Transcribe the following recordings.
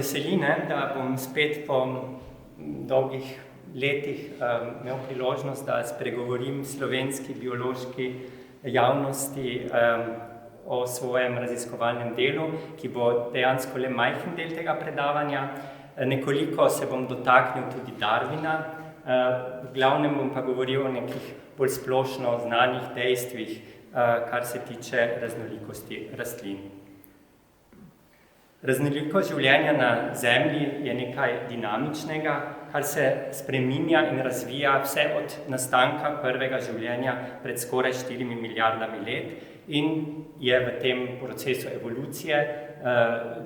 veseli, da bom spet po dolgih letih imel priložnost, da spregovorim slovenski biološki javnosti o svojem raziskovalnem delu, ki bo dejansko le majhen del tega predavanja. Nekoliko se bom dotaknil tudi Darwina, v glavnem bom pa govoril o nekih bolj splošno znanih dejstvih, kar se tiče raznolikosti rastlin. Raznolikost življenja na Zemlji je nekaj dinamičnega, kar se spreminja in razvija vse od nastanka prvega življenja pred skoraj 4 milijardami let in je v tem procesu evolucije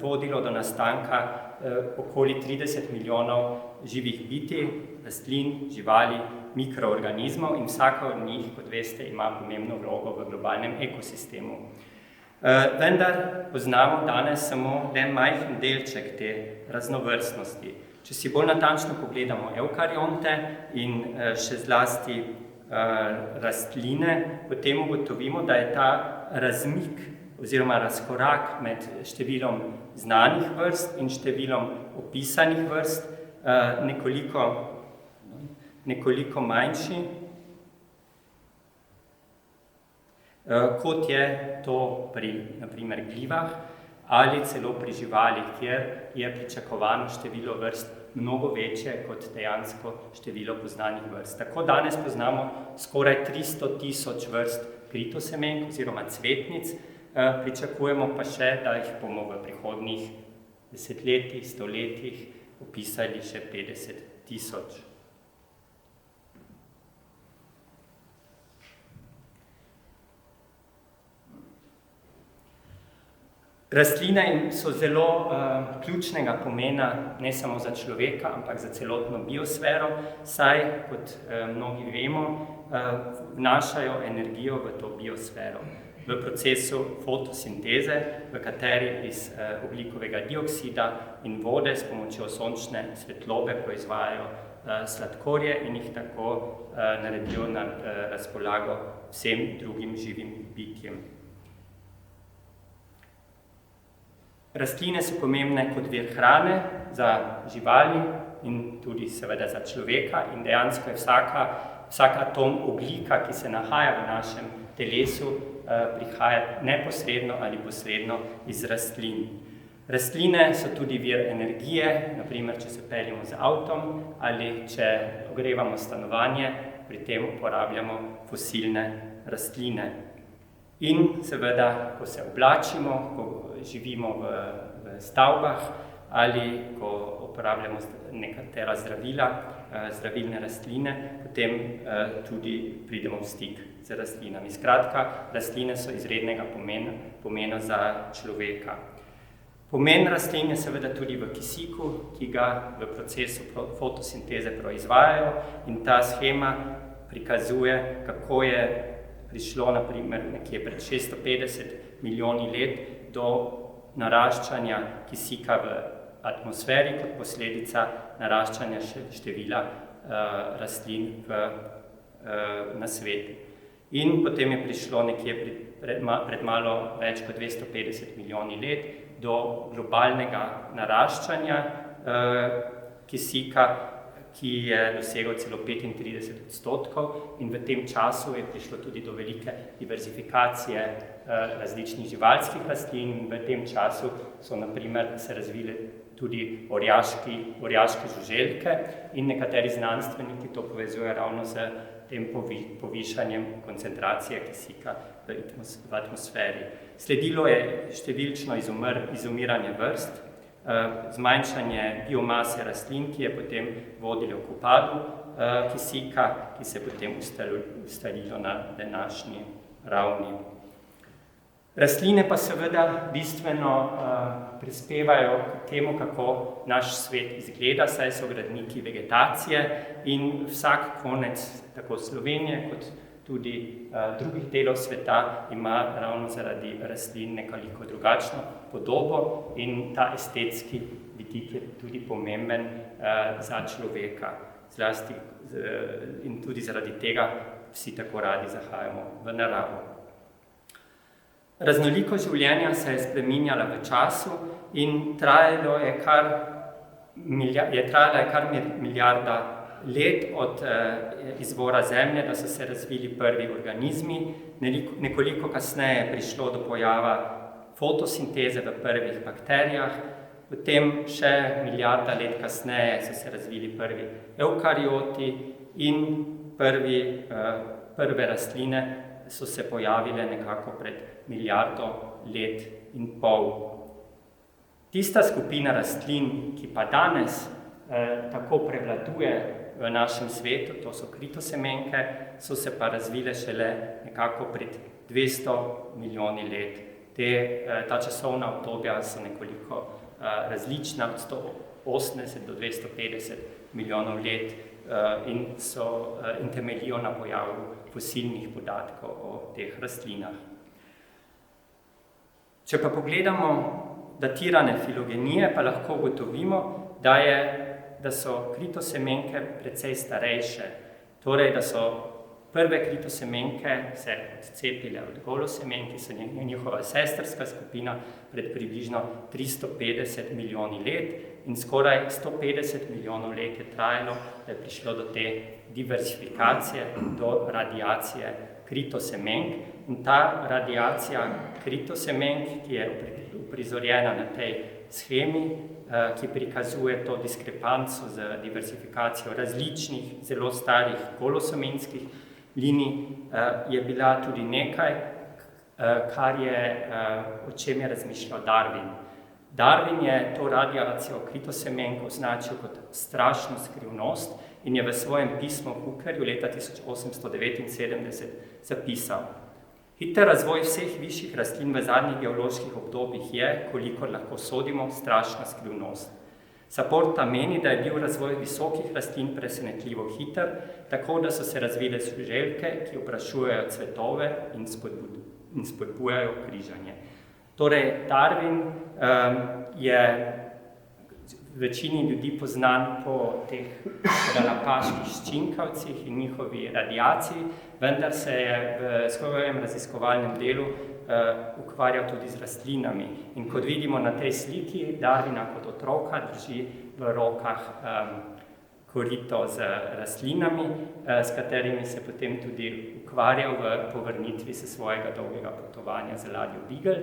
vodilo do nastanka okoli 30 milijonov živih bitij, rastlin, živali, mikroorganizmov in vsaka od njih, kot veste, ima pomembno vlogo v globalnem ekosistemu. Vendar poznamo danes samo le majhen delček te raznovrstnosti. Če si bolj natančno pogledamo eukarionte in še zlasti rastline, potem ugotovimo, da je ta razmik oziroma razkorak med številom znanih vrst in številom opisanih vrst nekoliko manjši, kot je to pri, na primer, glivah ali celo pri živalih, kjer je pričakovano število vrst mnogo večje kot dejansko število poznanih vrst. Tako danes poznamo skoraj 300 000 vrst kritosemenk oziroma cvetnic, pričakujemo pa še, da jih bomo v prihodnjih desetletjih, stoletjih opisali še 50 000. Rastline so zelo ključnega pomena ne samo za človeka, ampak za celotno biosfero, saj, kot mnogi vemo, vnašajo energijo v to biosfero. V procesu fotosinteze, v kateri iz ogljikovega dioksida in vode s pomočjo sončne svetlobe proizvajajo sladkorje in jih tako naredijo na razpolago vsem drugim živim bitjem. Rastline so pomembne kot vir hrane za živali in tudi seveda za človeka in dejansko je vsak atom ogljika, ki se nahaja v našem telesu, prihaja neposredno ali posredno iz rastlin. Rastline so tudi vir energije, na primer, če se peljemo z avtom ali če ogrevamo stanovanje, pri tem uporabljamo fosilne rastline. In seveda, ko se oblačimo, ko živimo v stavbah ali ko uporabljamo nekatera zdravila, zdravilne rastline, potem tudi pridemo v stik z rastlinami. Skratka, rastline so izrednega pomena za človeka. Pomen rastlin je seveda tudi v kisiku, ki ga v procesu fotosinteze proizvajajo in ta shema prikazuje, kako je prišlo naprimer nekje pred 650 milijoni let do naraščanja kisika v atmosferi kot posledica naraščanja števila rastlin na svetu. In potem je prišlo nekje pred malo več kot 250 milijoni let do globalnega naraščanja kisika, ki je dosegel celo 35% in v tem času je prišlo tudi do velike diverzifikacije različnih živalskih rastlin in v tem času so na primer se razvile tudi orjaške žuželke in nekateri znanstveniki to povezujejo ravno s tem povišanjem koncentracije kisika v atmosferi. Sledilo je številčno izumiranje vrst, zmanjšanje biomase rastlin, ki je potem vodilo k upadu kisika, ki se je potem ustalilo na današnji ravni. Rastline pa seveda bistveno prispevajo k temu, kako naš svet izgleda, saj so gradniki vegetacije in vsak konec tako Slovenije kot tudi drugih delov sveta ima ravno zaradi rastlin nekoliko drugačno podobo in ta estetski vidik je tudi pomemben za človeka. Zlasti in tudi zaradi tega vsi tako radi zahajamo v naravo. Raznolikost življenja se je spreminjala v času in trajala je kar milijarda let od izvora Zemlje, da so se razvili prvi organizmi. Nekoliko kasneje je prišlo do pojava fotosinteze v prvih bakterijah, potem še milijarda let kasneje so se razvili prvi eukarioti in prve rastline so se pojavile nekako pred milijardo let in pol. Tista skupina rastlin, ki pa danes tako prevladuje v našem svetu, to so kritosemenke, so se pa razvile šele nekako pred 200 milijoni let. Ta časovna obdobja so nekoliko različna, od 180 do 250 milijonov let in temeljijo na pojavu fosilnih podatkov o teh rastlinah. Če pa pogledamo datirane filogenije, pa lahko ugotovimo, da so kritosemenke precej starejše. Torej, da so prve kritosemenke se odcepile od golosemen, ki so njihova sestrska skupina pred približno 350 milijoni let in skoraj 150 milijonov let je trajalo, da je prišlo do te diversifikacije, do radiacije kritosemenk. In ta radiacija kritosemenk, ki je uprizorjena na tej shemi, ki prikazuje to diskrepanco z diversifikacijo različnih, zelo starih golosemenskih linij, je bila tudi nekaj, o čem je razmišljal Darwin. Darwin je to radiacijo kritosemenk označil kot strašno skrivnost in je v svojem pismu Hookerju leta 1879 zapisal: Hiter razvoj vseh višjih rastlin v zadnjih geoloških obdobjih je, kolikor lahko sodimo, strašna skrivnost. Saporta meni, da je bil razvoj visokih rastlin presenetljivo hiter, tako da so se razvile žuželke, ki oprašujejo cvetove in spodbujajo križanje. Torej, Darwin je večini ljudi poznan po teh galapaških ščinkavcih in njihovi radiaciji, vendar se je v svojem raziskovalnem delu ukvarjal tudi z rastlinami. In kot vidimo na tej sliki, Darwina kot otroka drži v rokah korito z rastlinami, s katerimi se potem tudi ukvarjal v povrnitvi se svojega dolgega potovanja z ladjo Beagle,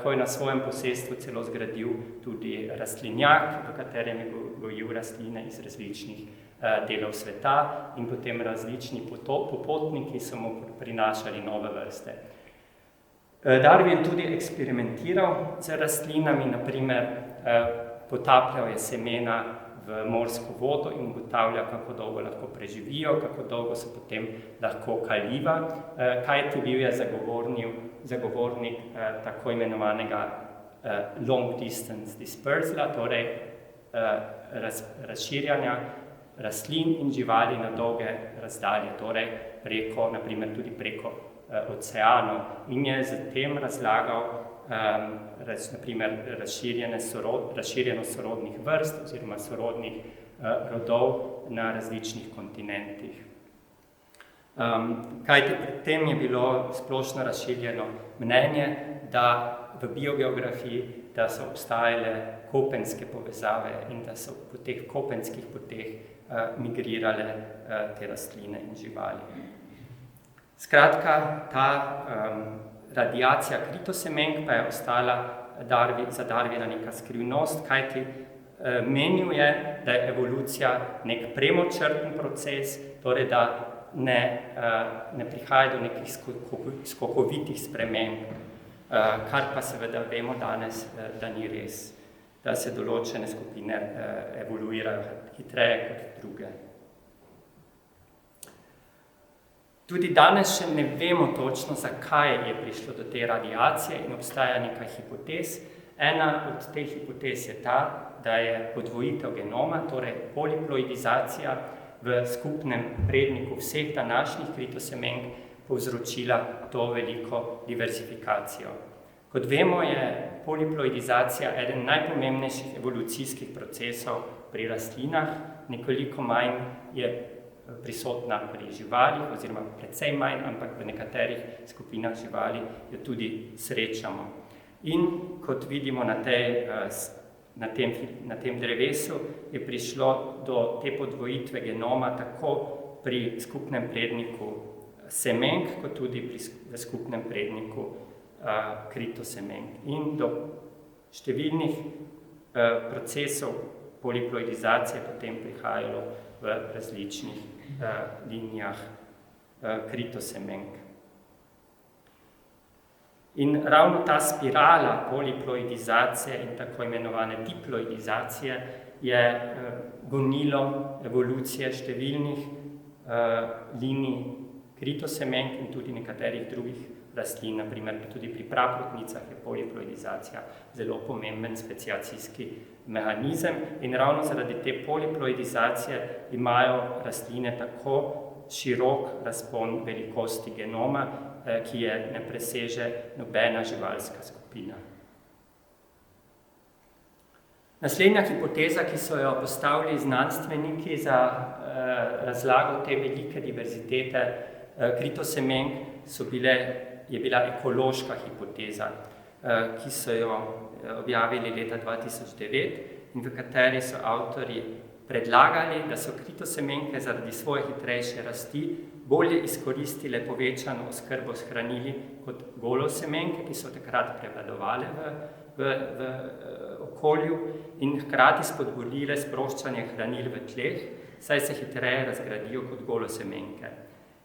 ko je na svojem posestvu celo zgradil tudi rastlinjak, v katerem je gojil rastline iz različnih delov sveta in potem različni popotniki so mu prinašali nove vrste. Darwin tudi eksperimentiral z rastlinami, naprimer potapljal je semena v morsko vodo in ugotavlja, kako dolgo lahko preživijo, kako dolgo so potem lahko kaljiva, kajti bil je zagovornik tako imenovanega long distance dispersala, torej razširjanja rastlin in živali na dolge razdalje, torej naprimer tudi preko oceanov. In je zatem razlagal naprimer razširjenost sorodnih vrst oziroma sorodnih rodov na različnih kontinentih. Kajti pred tem je bilo splošno razširjeno mnenje, da v biogeografiji, da so obstajale kopenske povezave in da so po teh kopenskih poteh migrirale te rastline in živali. Skratka, ta radiacija kritosemenk pa je ostala za Darwina neka skrivnost, kajti menil je, da je evolucija nek premočrten proces, torej da ne prihaja do nekih skokovitih sprememb, kar pa seveda vemo danes, da ni res, da se določene skupine evoluirajo hitreje kot druge. Tudi danes še ne vemo točno, zakaj je prišlo do te radiacije in obstaja nekaj hipotez. Ena od teh hipotez je ta, da je podvojitev genoma, torej poliploidizacija v skupnem predniku vseh današnjih kritosemenk povzročila to veliko diversifikacijo. Kot vemo, je poliploidizacija eden najpomembnejših evolucijskih procesov pri rastlinah, nekoliko manj je prisotna pri živalih, oziroma precej manj, ampak v nekaterih skupinah živali jo tudi srečamo. In kot vidimo na tem drevesu, je prišlo do te podvojitve genoma tako pri skupnem predniku semenk, kot tudi v skupnem predniku kritosemenk. In do številnih procesov poliploidizacije potem prihajalo v različnih linijah kritosemenk. In ravno ta spirala poliploidizacije in tako imenovane diploidizacije je gonilo evolucije številnih linij kritosemenk in tudi nekaterih drugih rastlin, na primer tudi pri praprotnicah je poliploidizacija zelo pomemben speciacijski mehanizem in ravno zaradi te poliploidizacije imajo rastline tako širok razpon velikosti genoma, ki je ne preseže nobena živalska skupina. Naslednja hipoteza, ki so jo postavili znanstveniki za razlago te velike diverzitete kritosemenk, je bila ekološka hipoteza, ki so jo objavili leta 2009 in v kateri so avtorji predlagali, da so kritosemenke zaradi svoje hitrejše rasti bolje izkoristile povečano oskrbo s hranili kot golosemenke, ki so takrat prevladovale v okolju in hkrati spodbudile sproščanje hranil v tleh, saj se hitreje razgradijo kot golosemenke.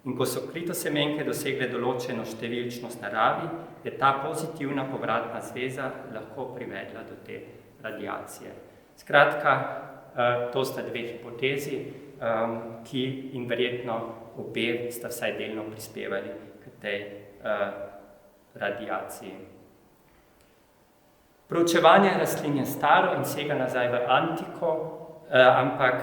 In ko so kritosemenke dosegle določeno številčnost naravi, je ta pozitivna povratna zveza lahko privedla do te radiacije. Skratka, to sta dve hipotezi, ki in verjetno obe sta vsaj delno prispevali k tej radiaciji. Proučevanje rastlin je staro in sega nazaj v antiko, ampak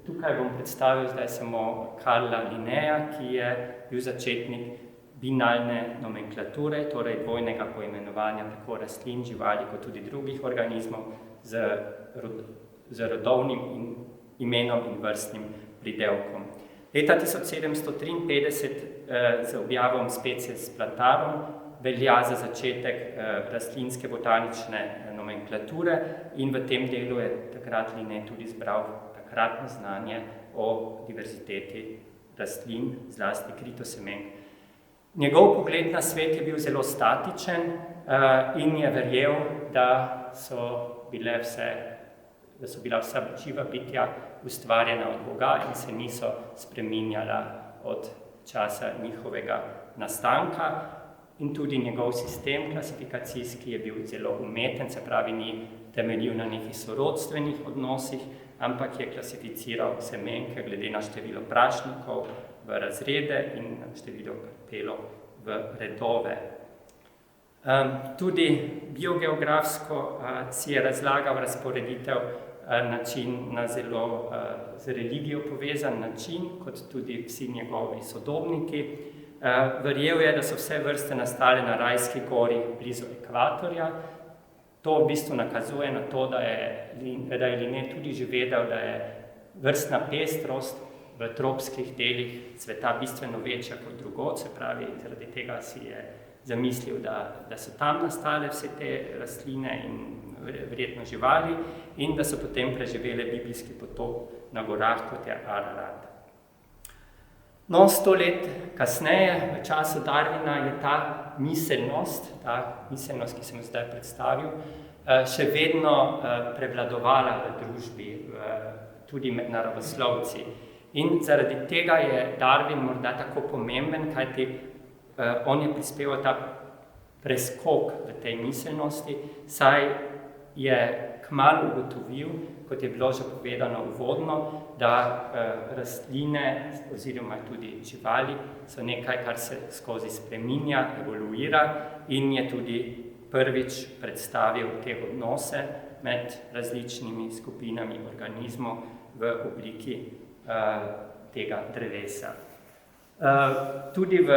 tukaj bom predstavil zdaj samo Karla Linneja, ki je bil začetnik binalne nomenklature, torej dvojnega poimenovanja tako rastlin, živali kot tudi drugih organizmov z rodovnim imenom in vrstnim pridevkom. Leta 1753 z objavom Species Plantarum velja za začetek rastlinske botanične nomenklature in v tem delu je takrat Linne tudi zbral takratno znanje o diverziteti rastlin, zlasti kritosemenk. Njegov pogled na svet je bil zelo statičen in je verjel, da so bila vsa živa bitja ustvarjena od Boga in se niso spreminjala od časa njihovega nastanka. In tudi njegov sistem klasifikacijski je bil zelo umeten, se pravi, ni temeljil na nekih sorodstvenih odnosih, ampak je klasificiral semenke glede na število prašnikov v razrede in na število karpelov v redove. Tudi biogeografsko si je razlagal razporeditev način na zelo z religijo povezan način, kot tudi vsi njegovi sodobniki. Verjel je, da so vse vrste nastale na Rajski gori blizu ekvatorja. To v bistvu nakazuje na to, da je Linne tudi že vedel, da je vrstna pestrost v tropskih delih sveta bistveno večja kot drugod, se pravi, zaradi tega si je zamislil, da so tam nastale vse te rastline in verjetno živali in da so potem preživele biblijski potop na gorah, kot je Ararat. No, 100 let kasneje, v času Darwina, je ta miselnost, ki sem jo zdaj predstavil, še vedno prevladovala v družbi, tudi med naravoslovci. In zaradi tega je Darwin morda tako pomemben, kajti on je prispeval ta preskok v tej miselnosti, saj je kmalu ugotovil, kot je bilo že povedano uvodno, da rastline oziroma tudi živali so nekaj, kar se skozi spreminja, evoluira in je tudi prvič predstavil te odnose med različnimi skupinami organizmov v obliki tega drevesa. Tudi v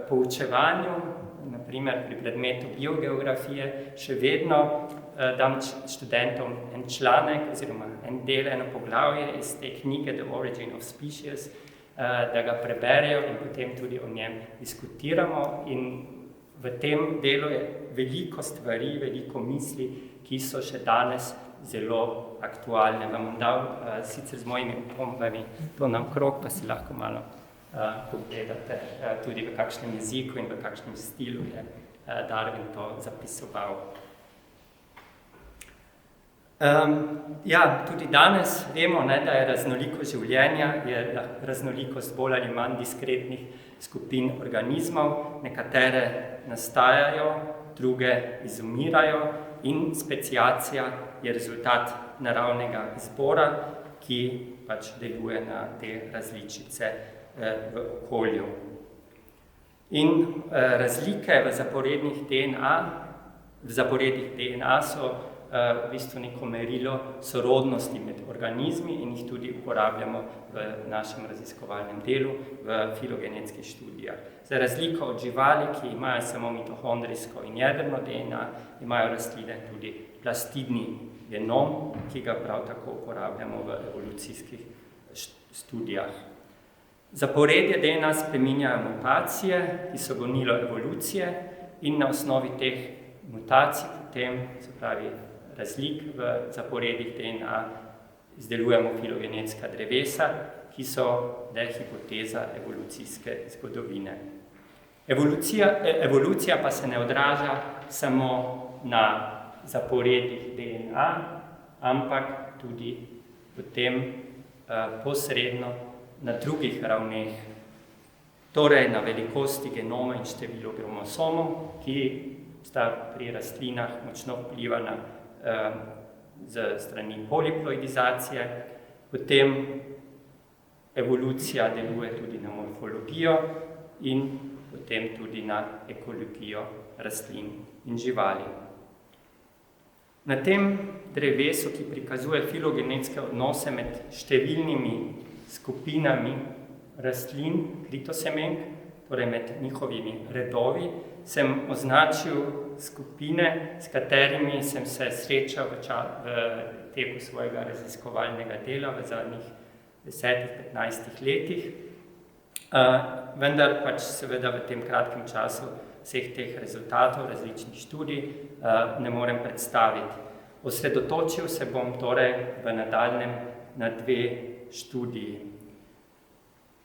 poučevanju, na primer pri predmetu biogeografije, še vedno dam študentom en članek oziroma en del, eno poglavje iz te knjige The Origin of Species, da ga preberejo in potem tudi o njem diskutiramo in v tem delu je veliko stvari, veliko misli, ki so še danes zelo aktualne. Vam bom dal sicer z mojimi opombami to naokrog, pa si lahko malo pogledate tudi v kakšnem jeziku in v kakšnem stilu je Darwin to zapisoval. Tudi danes vemo, da je raznolikost življenja, je raznolikost bolj ali manj diskretnih skupin organizmov, nekatere nastajajo, druge izumirajo in speciacija je rezultat naravnega izbora, ki pač deluje na te različice v okolju. In razlike v zaporedih DNA so v bistvu neko merilo sorodnosti med organizmi in jih tudi uporabljamo v našem raziskovalnem delu v filogenetskih študijah. Za razliko od živali, ki imajo samo mitohondrijsko in jedrno DNA, imajo rastline tudi plastidni genom, ki ga prav tako uporabljamo v evolucijskih študijah. Zaporedje DNA spreminjajo mutacije, ki so gonilo evolucije in na osnovi teh mutacij potem, se pravi razlik v zaporedih DNA, izdelujemo filogenetska drevesa, ki so hipoteza evolucijske zgodovine. Evolucija pa se ne odraža samo na zaporedih DNA, ampak tudi potem posredno na drugih ravneh, torej na velikosti genoma in številu kromosomov, ki sta pri rastlinah močno vplivana z strani poliploidizacije, potem evolucija deluje tudi na morfologijo in potem tudi na ekologijo rastlin in živali. Na tem drevesu, ki prikazuje filogenetske odnose med številnimi skupinami rastlin, kritosemenk, torej med njihovimi redovi, sem označil skupine, s katerimi sem se srečal v teku svojega raziskovalnega dela v zadnjih 10-15 letih. Vendar pač seveda v tem kratkem času vseh teh rezultatov različnih študij ne morem predstaviti. Osredotočil se bom torej v nadaljnjem na dve študiji.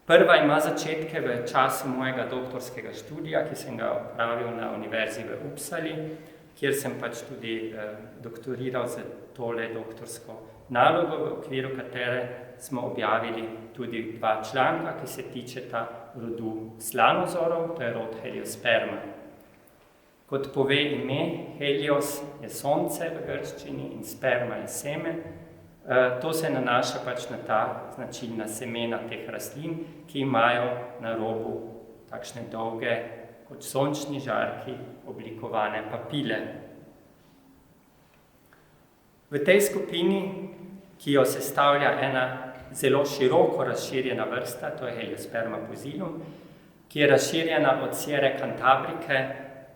Prva ima začetke v času mojega doktorskega študija, ki sem ga opravil na Univerzi v Uppsali, kjer sem pač tudi doktoriral za tole doktorsko nalogo, v okviru katere smo objavili tudi 2 članka, ki se tičeta rodu slanozorov, to je rod Heliosperma. Kot pove ime, Helios je sonce v grščini in sperma je seme. To se nanaša pač na ta značilna semena teh rastlin, ki imajo na robu takšne dolge, kot sončni žarki, oblikovane papile. V tej skupini, ki jo sestavlja ena zelo široko razširjena vrsta, to je Heliosperma pusillum, ki je razširjena od Sierre Cantabrique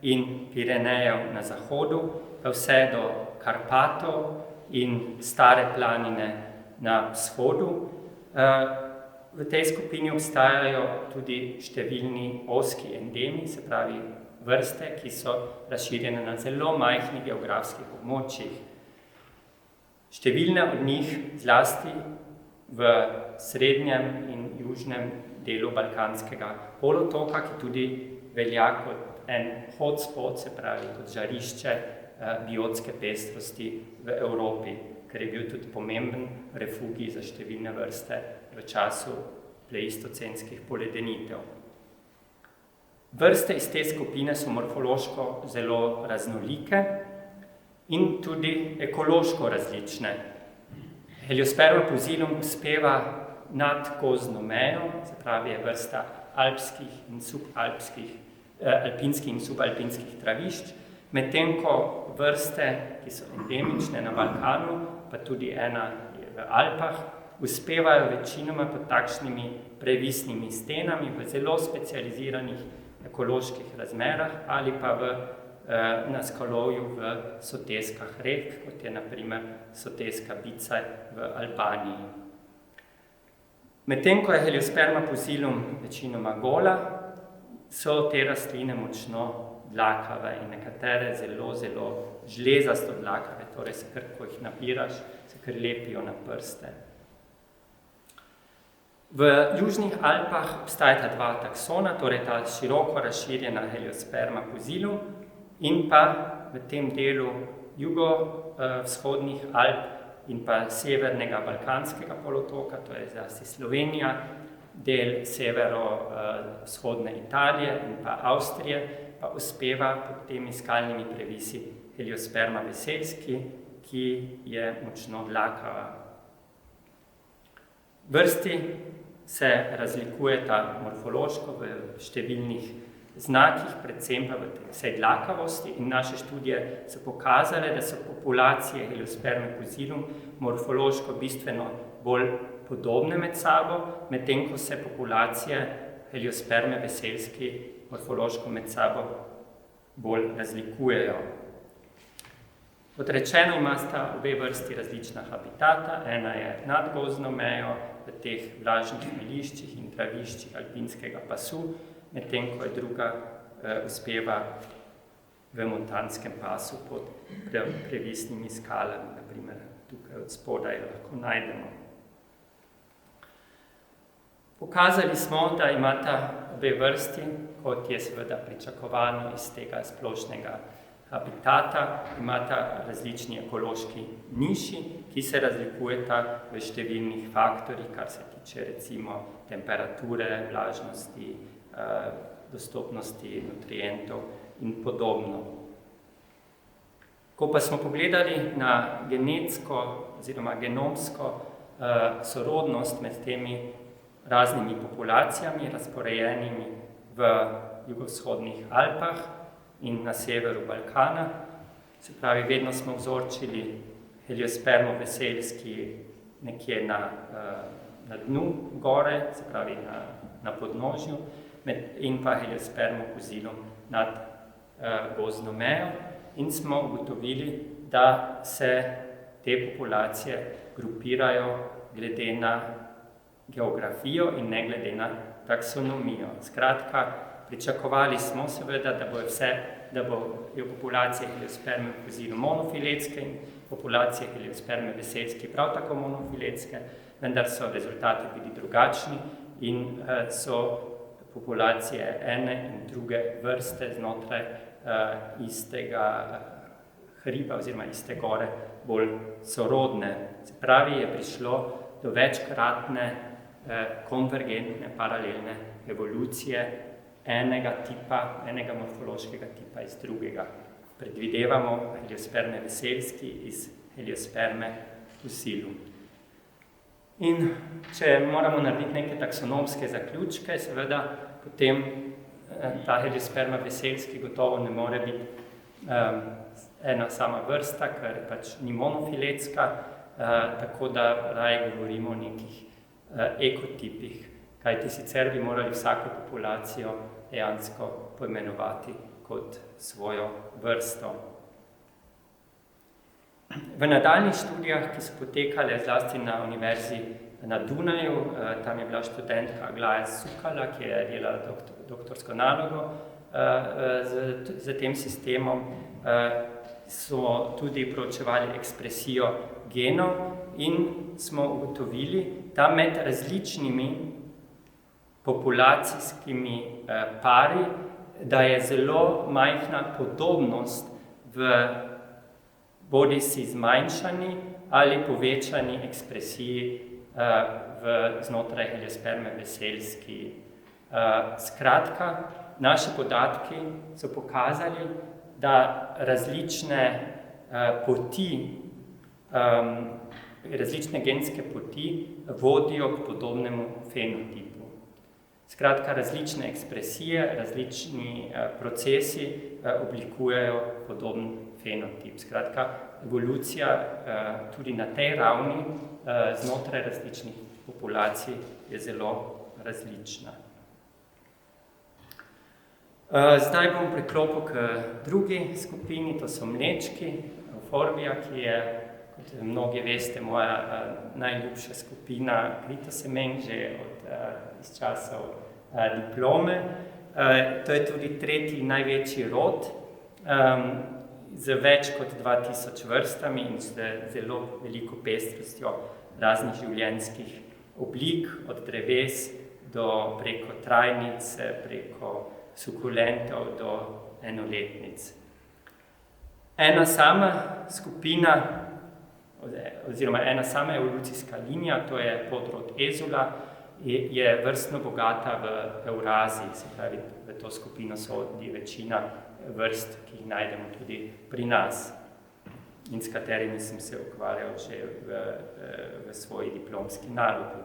in Pirenejev na zahodu, pa vse do Karpatov in Stare planine na vzhodu. V tej skupini obstajajo tudi številni ozki endemi, se pravi vrste, ki so razširjene na zelo majhnih geografskih območjih. Številne od njih zlasti v srednjem in južnem delu Balkanskega polotoka, ki tudi velja kot en hotspot, se pravi kot žarišče biotske pestrosti v Evropi, ker je bil tudi pomemben refugij za številne vrste v času pleistocenskih poledenitev. Vrste iz te skupine so morfološko zelo raznolike in tudi ekološko različne. Heliosperma pusillum uspeva nad gozdno mejo, se pravi je vrsta alpskih in alpinskih in subalpinskih travišč, medtem ko vrste, ki so endemične na Balkanu, pa tudi ena je v Alpah, uspevajo večinoma pod takšnimi previsnimi stenami v zelo specializiranih ekoloških razmerah ali pa na skalovju v soteskah rek, kot je na primer soteska Bice v Albaniji. Medtem ko je Heliosperma pusillum večinoma gola, so te rastline močno dlakave in nekatere zelo, zelo žlezasto dlakave, torej se kar, ko jih nabiraš, se kar lepijo na prste. V Južnih Alpah obstajata dva taksona, torej ta široko razširjena Heliosperma pusillum in pa v tem delu jugovzhodnih Alp in pa severnega Balkanskega polotoka, to je zlasti Slovenija, del severo-vzhodne Italije in pa Avstrije, pa uspeva pod temi skalnimi previsi Heliosperma veselski, ki je močno dlakava. Vrsti se razlikujeta morfološko v številnih znakih, predvsem pa v vsej dlakavosti, in naše študije so pokazale, da so populacije Heliosperme pusillum morfološko bistveno bolj podobne med sabo, medtem ko se populacije Heliosperme veselski morfološko med sabo bolj razlikujejo. Kot rečeno, imata obe vrsti različna habitata, ena je nad gozdno mejo v teh vlažnih hmeljiščih in traviščih alpinskega pasu, medtem ko je druga uspeva v montanskem pasu pod previsnimi skalami, naprimer tukaj od spodaj lahko najdemo. Pokazali smo, da imata obe vrsti, kot je seveda pričakovano iz tega splošnega habitata, imata različni ekološki niši, ki se razlikujeta v številnih faktorjih, kar se tiče recimo temperature, vlažnosti, dostopnosti nutrientov in podobno. Ko pa smo pogledali na genetsko oziroma genomsko sorodnost med temi raznimi populacijami, razporejenimi v jugovzhodnih Alpah in na severu Balkana, se pravi, vedno smo vzorčili Heliospermo veselski nekje na dnu gore, se pravi na podnožju, in pa Heliospermo pusillum nad gozdno mejo, in smo ugotovili, da se te populacije grupirajo glede na geografijo in ne glede na taksonomijo. Skratka, pričakovali smo seveda, da bojo populacije Heliosperme pusillum monofiletske in populacije Heliosperme veselski prav tako monofiletske, vendar so rezultati bili drugačni in so populacije ene in druge vrste znotraj istega hriba oziroma iste gore bolj sorodne. Se pravi, je prišlo do večkratne konvergentne, paralelne evolucije enega morfološkega tipa iz drugega. Predvidevamo Heliosperme veselski iz Heliosperme pusillum. In če moramo narediti neke taksonomske zaključke, seveda potem ta Heliosperma veselski gotovo ne more biti ena sama vrsta, ker pač ni monofiletska, tako da raje govorimo o nekih ekotipih, kajti sicer bi morali vsako populacijo dejansko poimenovati kot svojo vrsto. V nadaljnjih študijah, ki so potekale zlasti na univerzi na Dunaju, tam je bila študentka Aglaja Sukala, ki je delala doktorsko nalogo z tem sistemom, so tudi proučevali ekspresijo genov in smo ugotovili, da med različnimi populacijskimi pari, da je zelo majhna podobnost v bodisi zmanjšani ali povečani ekspresiji znotraj Heliosperme veselski. Skratka, naši podatki so pokazali, da različne genske poti vodijo k podobnemu fenotipu. Skratka, različne ekspresije, različni procesi oblikujejo podoben fenotip. Skratka, evolucija tudi na tej ravni znotraj različnih populacij je zelo različna. Zdaj bom priklopil k drugi skupini, to so mlečki, Euphorbia, ki je, kot mnogi veste, moja najljubša skupina kritosemenk že iz časov diplome. To je tudi tretji največji rod, z več kot 2000 vrstami in z zelo veliko pestrostjo raznih življenjskih oblik, od dreves do preko trajnic, preko sukulentov do enoletnic. Ena sama skupina, oziroma ena sama evolucijska linija, to je podrod Ezula, je vrstno bogata v Evraziji, se pravi, v to skupino sodi večina vrst, ki jih najdemo tudi pri nas in s katerimi sem se ukvarjal že v svoji diplomski nalogi.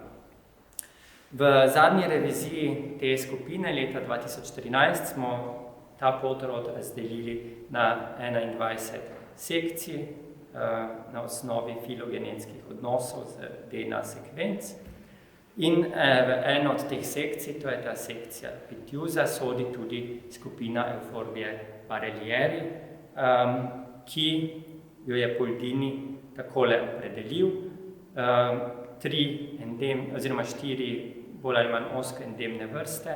V zadnji reviziji te skupine leta 2014 smo ta podrod razdelili na 21 sekcij na osnovi filogenetskih odnosov z DNA sekvenc. In v eno od teh sekcij, to je ta sekcija Pitiusa, sodi tudi skupina Euforbije barelieri, ki jo je Poldini takole opredelil. 4 bolj ali manj ozko endemne vrste,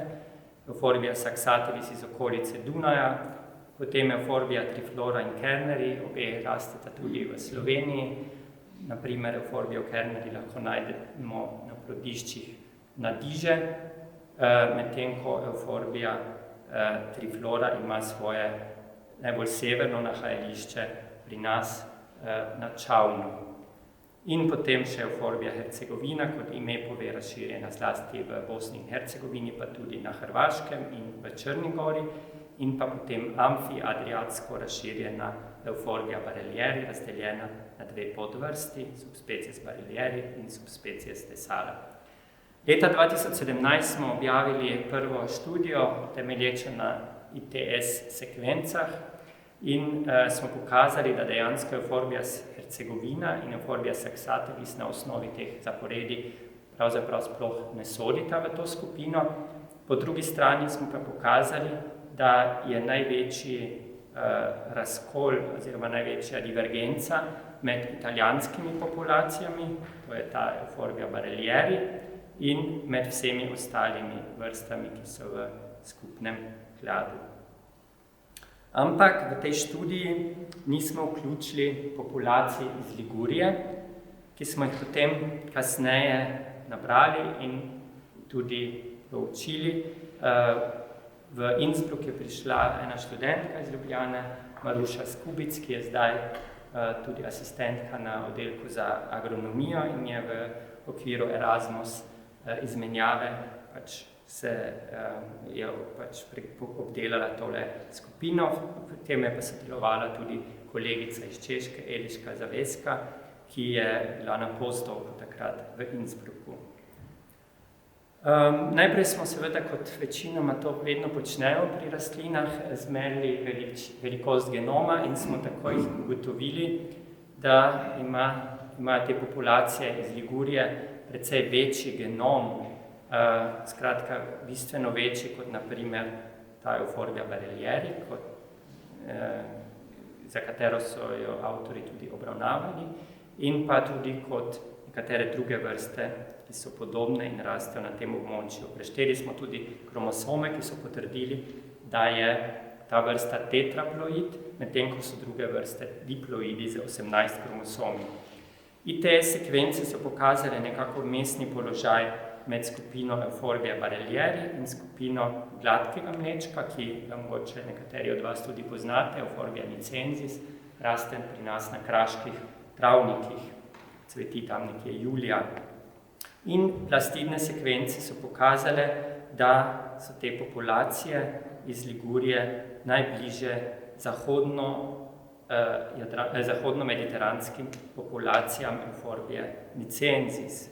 Euforbia saxatilis iz okolice Dunaja, potem Euforbia triflora in kerneri, obe rasteta tudi v Sloveniji. Naprimer, Euforbia kerneri lahko najdemo na plodiščih Nadiže, medtem ko Euforbia triflora ima svoje najbolj severno nahajališče pri nas na Čavnu. In potem še Euforbia hercegovina, kot ime pove, razširjena zlasti v Bosni in Hercegovini, pa tudi na Hrvaškem in v Črni gori, in pa potem amfi-adriatsko razširjena Euforbia barelieri, razdeljena na dve podvrsti, subspecies barelieri in subspecies thessala. Leta 2017 smo objavili prvo študijo, temelječo na ITS sekvencah, in smo pokazali, da dejansko Euforbia hercegovina in Euforbia saxatilis na osnovi teh zaporedij pravzaprav sploh ne sodita v to skupino. Po drugi strani smo pa pokazali, da je največji razkol oziroma največja divergenca med italijanskimi populacijami, to je ta Euforbia barelieri, in med vsemi ostalimi vrstami, ki so v skupnem kladu. Ampak v tej študiji nismo vključili populacij iz Ligurije, ki smo jih potem kasneje nabrali in tudi proučili. V Innsbruck je prišla ena študentka iz Ljubljane, Maruša Skubic, ki je zdaj tudi asistentka na oddelku za agronomijo in je v okviru Erasmus izmenjave je obdelala tole skupino. Potem je pa sodelovala tudi kolegica iz Češke, Eliška Zaveska, ki je bila na postdocku takrat v Innsbrucku. Najprej smo seveda, kot večinoma to vedno počnejo pri rastlinah, zmerili velikost genoma in smo takoj ugotovili, da imajo te populacije iz Ligurije precej večji genom, skratka bistveno večji kot naprimer ta Euforbia barelieri, za katero so jo avtori tudi obravnavali, in pa tudi kot nekatere druge vrste, ki so podobne in rastejo na tem območju. Prešteli smo tudi kromosome, ki so potrdili, da je ta vrsta tetraploid, medtem ko so druge vrste diploidi z 18 kromosomi. ITS sekvence so pokazale nekako vmesni položaj med skupino Euforbia barelieri in skupino gladkega mlečka, ki ga mogoče nekateri od vas tudi poznate, Euforbia nicensis, raste pri nas na kraških travnikih, cveti tam nekje julija. In plastidne sekvence so pokazale, da so te populacije iz Ligurije najbliže zahodno-mediteranskim populacijam Euforbia nicensis.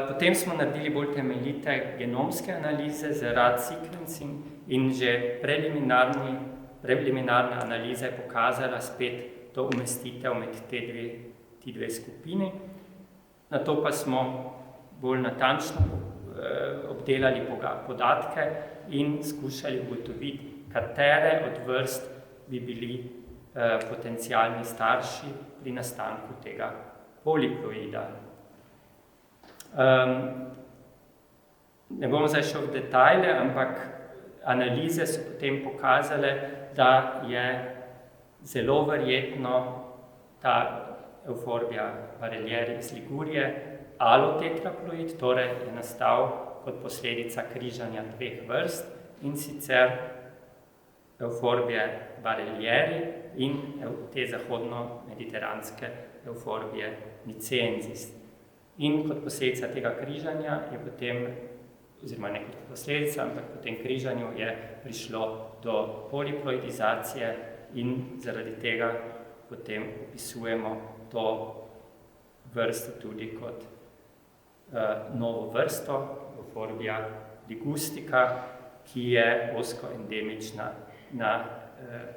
Potem smo naredili bolj temeljite genomske analize z rad sequencing in že preliminarna analiza je pokazala spet to umestitev med ti dve skupini. Nato pa smo bolj natančno obdelali podatke in skušali ugotoviti, katere od vrst bi bili potencialni starši pri nastanku tega poliploida. Ne bom zdaj šel v detajle, ampak analize so potem pokazale, da je zelo verjetno ta Euphorbia barelieri iz Ligurije alotetraploid, torej je nastal kot posledica križanja dveh vrst, in sicer Euphorbia barelieri in te zahodno-mediteranske Euphorbie nicensis. In kot posledica tega križanja je potem, oziroma ne kot posledica, ampak po tem križanju je prišlo do poliploidizacije in zaradi tega potem opisujemo to vrsto tudi kot novo vrsto, Euphorbia ligustica, ki je ozkoendemična na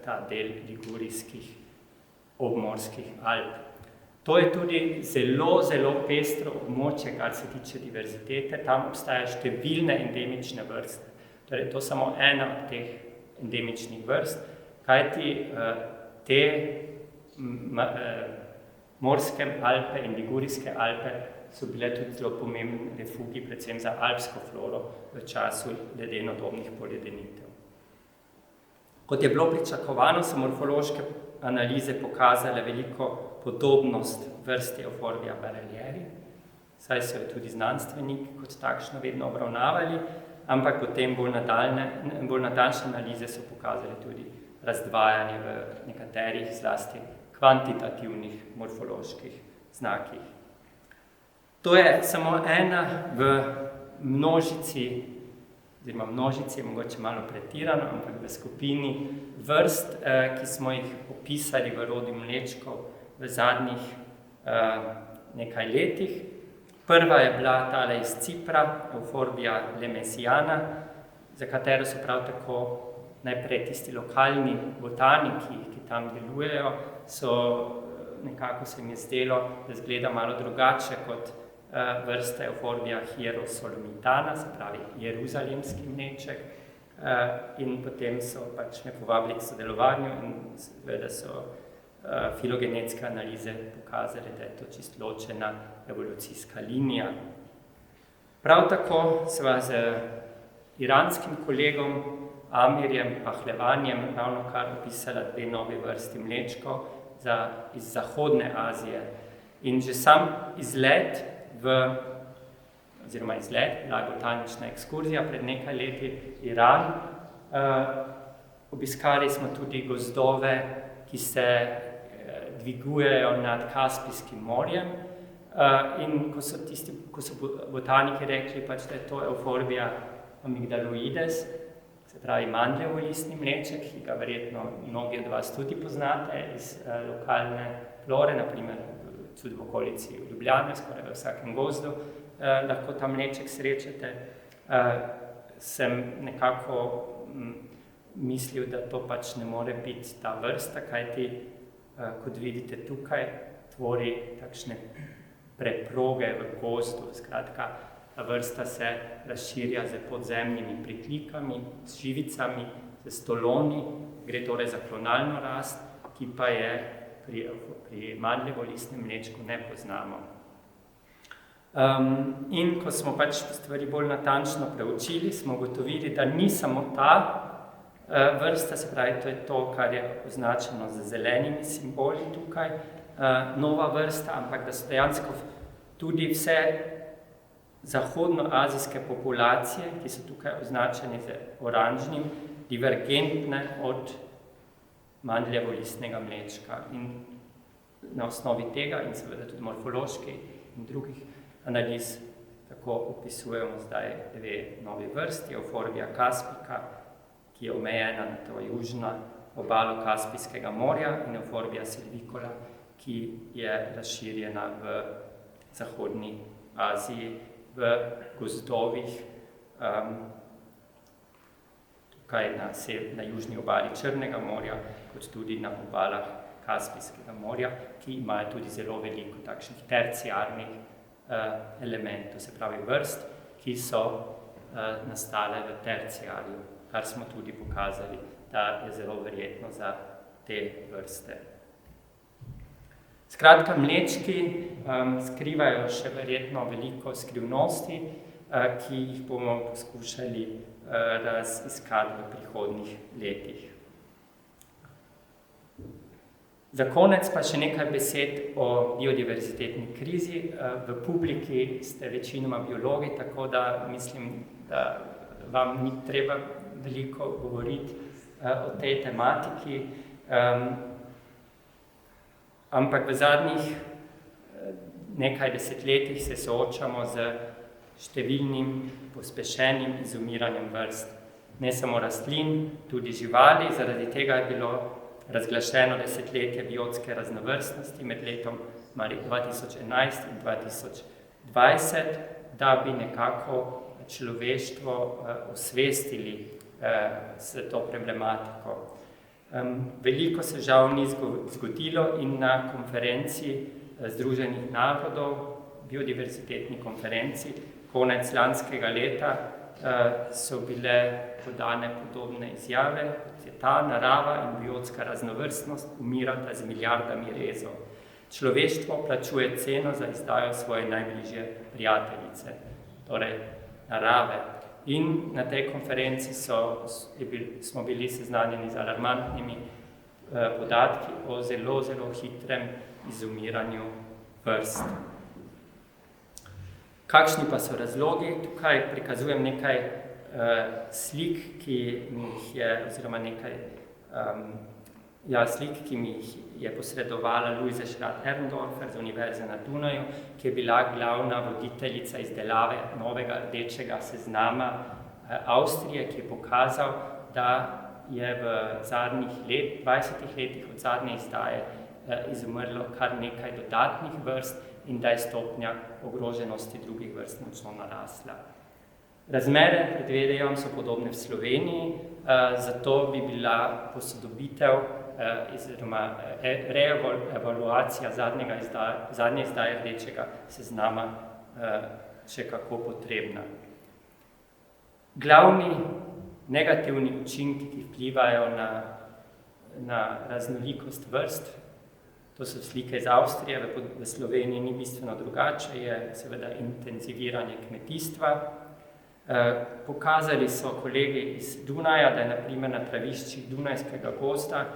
ta del ligurijskih obmorskih Alp. To je tudi zelo, zelo pestro območje, kar se tiče diverzitete. Tam obstajajo številne endemične vrste. Torej, to je samo ena od teh endemičnih vrst, kajti te morske Alpe in ligurijske Alpe so bile tudi zelo pomembni refugi, predvsem za alpsko floro v času ledenodobnih poledenitev. Kot je bilo pričakovano, so morfološke analize pokazale veliko podobnost vrsti Euphorbia barelieri, saj so jo tudi znanstveniki kot takšno vedno obravnavali, ampak potem bolj natančne analize so pokazali tudi razdvajanje v nekaterih zlasti kvantitativnih morfoloških znakih. To je samo ena v množici, oziroma množici je mogoče malo pretirano, ampak v skupini vrst, ki smo jih opisali v rodu mlečkov v zadnjih nekaj letih. Prva je bila tale iz Cipra, Euphorbia lemesiana, za katero so prav tako najprej tisti lokalni botaniki, ki tam delujejo, so nekako se jim je zdelo, da izgleda malo drugače kot vrsta Euphorbia hierosolomitana, se pravi jeruzalemski mleček, in potem so pač me povabili k sodelovanju in seveda so filogenetske analize pokazali, da je to čisto ločena evolucijska linija. Prav tako sva z iranskim kolegom Amirjem Pahlevanjem ravnokar opisala dve novi vrsti mlečkov iz Zahodne Azije. In že sam izlet, bila je botanična ekskurzija pred nekaj leti Iran. Obiskali smo tudi gozdove, ki se dvigujejo nad Kaspijskim morjem. In ko so botaniki rekli, pač, da je to Euphorbia amygdaloides, se pravi mandljev listni mleček, ki ga verjetno mnogi od vas tudi poznate iz lokalne flore, naprimer tudi v okolici Ljubljane, skoraj v vsakem gozdu lahko ta mleček srečate. Sem nekako mislil, da to pač ne more biti ta vrsta, kajti, kot vidite tukaj, tvori takšne preproge v gozdu. Skratka, ta vrsta se razširja z podzemnimi pritlikami, s živicami, s stoloni, gre torej za klonalno rast, ki pa je pri mandljevo-listnem mlečku ne poznamo. In ko smo pač stvari bolj natančno preučili, smo ugotovili, da ni samo ta vrsta, se pravi, to je to, kar je označeno z zelenimi simboli tukaj, nova vrsta, ampak da so dejansko tudi vse zahodnoazijske populacije, ki so tukaj označeni z oranžnim, divergentne od mandljevo-listnega mlečka. In na osnovi tega in seveda tudi morfološki in drugih analiz tako opisujemo zdaj dve novi vrsti, Euphorbia caspica, ki je omejena na to južno obalo Kaspijskega morja, in Euphorbia silvicola, ki je razširjena v zahodni Aziji, v gozdovih, tukaj na južni obali Črnega morja, kot tudi na obalah Kaspijskega morja, ki imajo tudi zelo veliko takšnih terciarnih elementov, se pravi vrst, ki so nastale v terciarju, kar smo tudi pokazali, da je zelo verjetno za te vrste. Skratka, mlečki skrivajo še verjetno veliko skrivnosti. ki jih bomo poskušali raziskati v prihodnjih letih. Za konec pa še nekaj besed o biodiverzitetni krizi. V publiki ste večinoma biologi, tako da mislim, da vam ni treba veliko govoriti o tej tematiki. Ampak v zadnjih nekaj desetletjih se soočamo z številnim pospešenim izumiranjem vrst. Ne samo rastlin, tudi živali. Zaradi tega je bilo razglašeno desetletje biotske raznovrstnosti med letom 2011 in 2020, da bi nekako človeštvo osvestili s to problematiko. Veliko se žal ni zgodilo in na konferenci Združenih narodov, biodiverzitetni konferenci, konec lanskega leta so bile podane podobne izjave, kot je ta: narava in biotska raznovrstnost umirata z milijardami rezov. Človeštvo plačuje ceno za izdajo svoje najbližje prijateljice, torej narave. In na tej konferenci smo bili seznanjeni z alarmantnimi podatki o zelo, zelo hitrem izumiranju vrst. Kakšni pa so razlogi? Tukaj prikazujem nekaj slik, ki mi jih je, oziroma nekaj slik, ki mi jih je posredovala Luise Schratt-Herrndorfer z Univerze na Dunaju, ki je bila glavna voditeljica izdelave novega rdečega seznama Avstrije, ki je pokazal, da je v zadnjih 20 letih od zadnje izdaje izumrlo kar nekaj dodatnih vrst in da je stopnja ogroženosti drugih vrst močno narasla. Razmere, predvidevam, so podobne v Sloveniji, zato bi bila posodobitev oziroma reevaluacija zadnje izdaje rdečega seznama še kako potrebna. Glavni negativni učinki, ki vplivajo na raznolikost vrst, to so slike iz Avstrije, v Sloveniji ni bistveno drugače, je seveda intenziviranje kmetijstva. Pokazali so kolegi iz Dunaja, da je na primer na traviščih Dunajskega gozda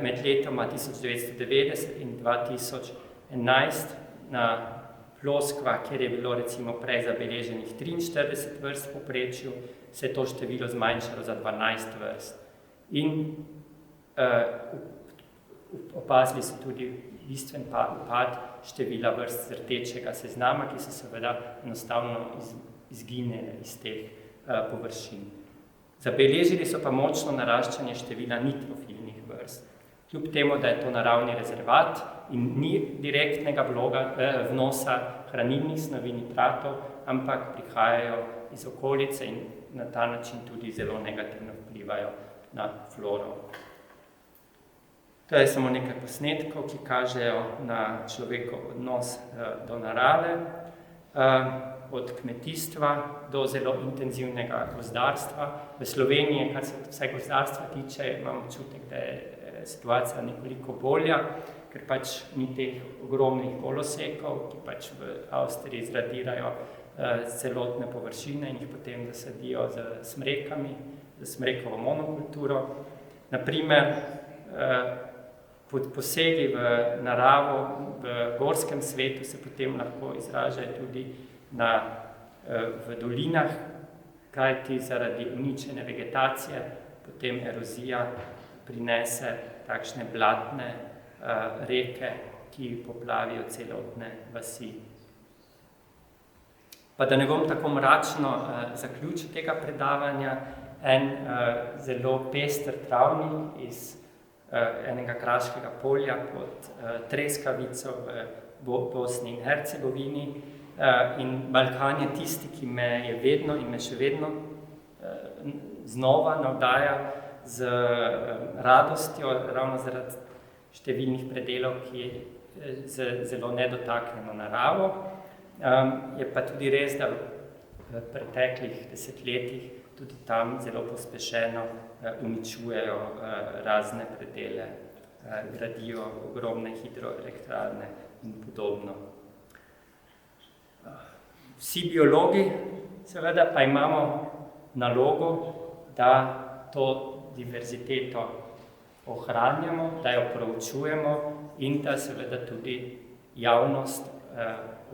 med letoma 1990 in 2011 na ploskvah, kjer je bilo recimo prej zabeleženih 43 vrst v povprečju, se je to število zmanjšalo za 12 vrst. In opazili so tudi bistven upad števila vrst rdečega seznama, ki so seveda enostavno izginile iz teh površin. Zabeležili so pa močno naraščanje števila nitrofilnih vrst. Kljub temu, da je to naravni rezervat in ni direktnega vnosa hranilnih snovi nitratov, ampak prihajajo iz okolice in na ta način tudi zelo negativno vplivajo na floro. To je samo nekaj posnetkov, ki kažejo na človekov odnos do narave, od kmetijstva do zelo intenzivnega gozdarstva. V Sloveniji, kar se vse gozdarstva tiče, imam občutek, da je situacija nekoliko bolja, ker pač ni teh ogromnih golosekov, ki pač v Avstriji zradirajo celotne površine in jih potem zasadijo z smrekami, z smrekovo monokulturo. Naprimer, posegi v naravo, v gorskem svetu se potem lahko izražajo tudi v dolinah, kajti zaradi uničene vegetacije potem erozija prinese takšne blatne reke, ki poplavijo celotne vasi. Pa da ne bom tako mračno zaključil tega predavanja, en zelo pester travnik iz enega kraškega polja pod Treskavico v Bosni in Hercegovini. In Balkan je tisti, ki me je vedno in me še vedno znova navdaja z radostjo, ravno zaradi številnih predelov, ki z zelo nedotaknjeno naravo. Je pa tudi res, da v preteklih desetletjih tudi tam zelo pospešeno uničujejo razne predele, gradijo ogromne hidroelektrarne in podobno. Vsi biologi seveda pa imamo nalogo, da to diverziteto ohranjamo, da jo proučujemo in da seveda tudi javnost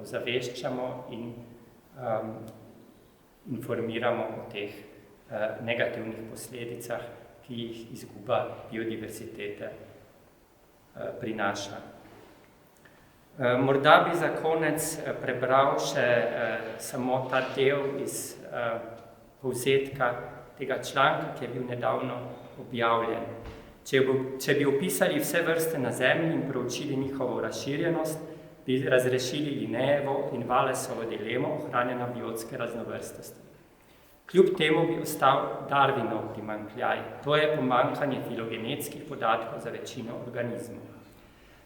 ozaveščamo in informiramo o teh negativnih posledicah, ki jih izguba biodiverzitete prinaša. Morda bi za konec prebral še samo ta del iz povzetka tega članka, ki je bil nedavno objavljen. Če bi opisali vse vrste na Zemlji in proučili njihovo razširjenost, bi razrešili Linnejevo in Wallaceovo dilemo ohranjanja biotske raznovrstosti. Kljub temu bi ostal Darwinov primanjkljaj, to je pomanjkanje filogenetskih podatkov za večino organizmov.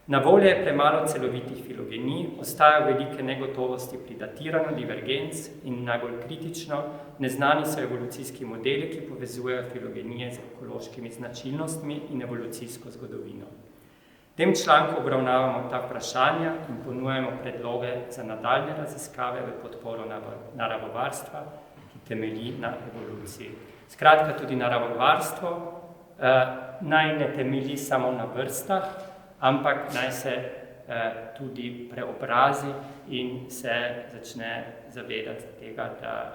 Na voljo je premalo celovitih filogenij, ostajajo velike negotovosti pri datiranju divergenc in najbolj kritično, neznani so evolucijski modeli, ki povezujejo filogenije z ekološkimi značilnostmi in evolucijsko zgodovino. V tem članku obravnavamo ta vprašanja in ponujamo predloge za nadaljnje raziskave v podporo naravovarstva, ki temelji na evoluciji. Skratka, tudi naravovarstvo naj ne temelji samo na vrstah, ampak naj se tudi preobrazi in se začne zavedati tega, da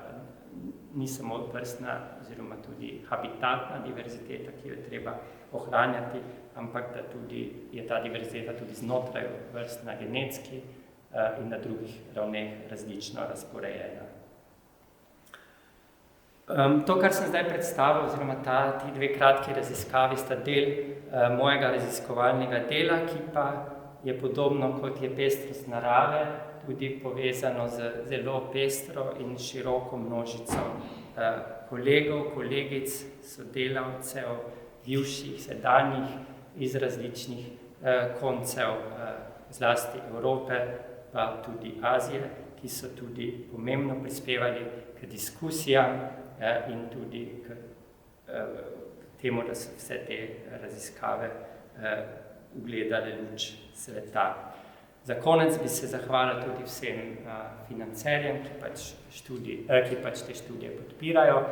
ni samo vrstna oziroma tudi habitatna diverziteta, ki jo je treba ohranjati, ampak da tudi je ta diverziteta tudi znotraj vrstna genetski in na drugih ravneh različno razporejena. To, kar sem zdaj predstavil, oziroma ti dve kratki raziskavi, sta del mojega raziskovalnega dela, ki pa je podobno kot je pestrost narave, tudi povezano z zelo pestro in široko množico kolegov, kolegic, sodelavcev, bivših, sedanjih, iz različnih koncev, zlasti Evrope, pa tudi Azije, ki so tudi pomembno prispevali k diskusijam in tudi k temu, da so vse te raziskave ugledale luč sveta. Za konec bi se zahvalil tudi vsem financerjem, ki pač te študije podpirajo,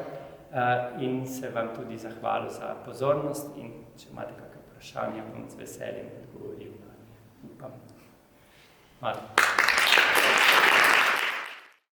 in se vam tudi zahvalil za pozornost in če imate kakšne vprašanja, bom z veseljem odgovoril. Upam. Hvala.